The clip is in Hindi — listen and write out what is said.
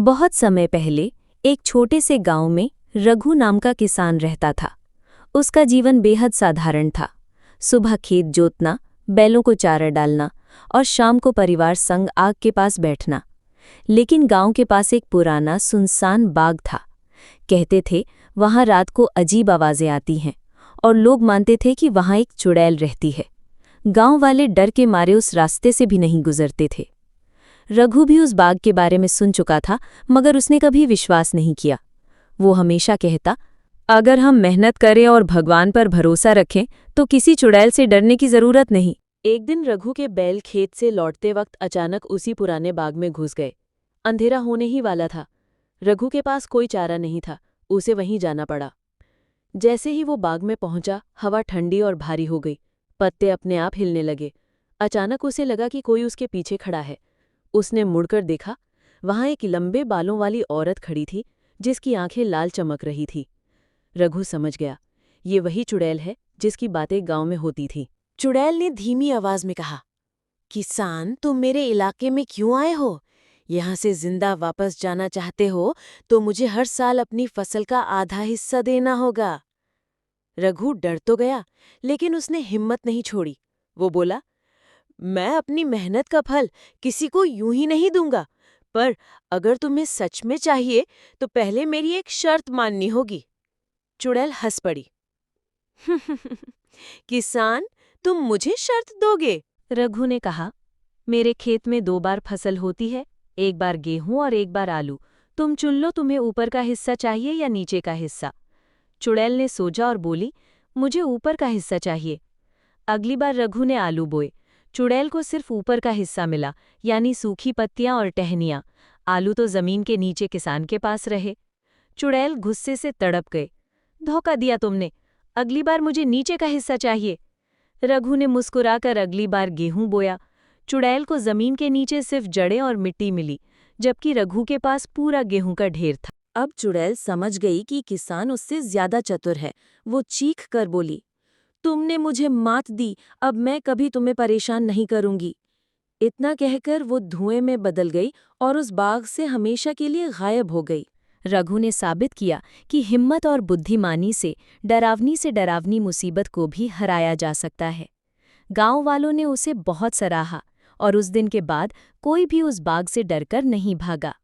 बहुत समय पहले एक छोटे से गांव में रघु नाम का किसान रहता था। उसका जीवन बेहद साधारण था। सुबह खेत जोतना, बैलों को चारा डालना और शाम को परिवार संग आग के पास बैठना। लेकिन गांव के पास एक पुराना सुनसान बाग था। कहते थे वहां रात को अजीब आवाजें आती हैं और लोग मानते थे कि वहां एक चुड़ैल रहती है। गांव वाले डर के मारे उस रास्ते से भी नहीं गुजरते थे। रघु भी उस बाग के बारे में सुन चुका था, मगर उसने कभी विश्वास नहीं किया। वो हमेशा कहता, अगर हम मेहनत करें और भगवान पर भरोसा रखें तो किसी चुड़ैल से डरने की जरूरत नहीं। एक दिन रघु के बैल खेत से लौटते वक्त अचानक उसी पुराने बाग में घुस गए। अंधेरा होने ही वाला था। रघु के पास कोई चारा नहीं था, उसे वहीं जाना पड़ा। जैसे ही वो बाग में पहुंचा, हवा ठंडी और भारी हो गई। पत्ते अपने आप हिलने लगे। अचानक उसे लगा कि कोई उसके पीछे खड़ा है। उसने मुड़कर देखा, वहां एक लंबे बालों वाली औरत खड़ी थी, जिसकी आंखें लाल चमक रही थी। रघु समझ गया, ये वही चुड़ैल है जिसकी बातें गांव में होती थी। चुड़ैल ने धीमी आवाज में कहा, किसान, तुम मेरे इलाके में क्यों आए हो? यहाँ से जिंदा वापस जाना चाहते हो तो मुझे हर साल अपनी फसल का आधा हिस्सा देना होगा। रघु डर तो गया, लेकिन उसने हिम्मत नहीं छोड़ी। वो बोला, मैं अपनी मेहनत का फल किसी को यूं ही नहीं दूंगा, पर अगर तुम्हें सच में चाहिए तो पहले मेरी एक शर्त माननी होगी। चुड़ैल हंस पड़ी। किसान, तुम मुझे शर्त दोगे? रघु ने कहा, मेरे खेत में 2 बार फसल होती है, एक बार गेहूं और एक बार आलू। तुम चुन लो, तुम्हें ऊपर का हिस्सा चाहिए या नीचे का हिस्सा। चुड़ैल ने सोचा और बोली, मुझे ऊपर का हिस्सा चाहिए। अगली बार रघु ने आलू बोए। चुड़ैल को सिर्फ ऊपर का हिस्सा मिला, यानी सूखी पत्तियां और टहनियां। आलू तो जमीन के नीचे किसान के पास रहे। चुड़ैल गुस्से से तड़प गए, धोखा दिया तुमने, अगली बार मुझे नीचे का हिस्सा चाहिए। रघु ने मुस्कुराकर अगली बार गेहूं बोया। चुड़ैल को जमीन के नीचे सिर्फ जड़ें और मिट्टी मिली, जबकि रघु के पास पूरा गेहूं का ढेर था। अब चुड़ैल समझ गई कि किसान उससे ज्यादा चतुर है। वो चीख कर बोली, तुमने मुझे मात दी, अब मैं कभी तुम्हें परेशान नहीं करूंगी। इतना कहकर वो धुएं में बदल गई और उस बाग से हमेशा के लिए गायब हो गई। रघु ने साबित किया कि हिम्मत और बुद्धिमानी से डरावनी मुसीबत को भी हराया जा सकता है। गांव वालों ने उसे बहुत सराहा और उस दिन के बाद कोई भी उस बाग से डरकर नहीं भागा।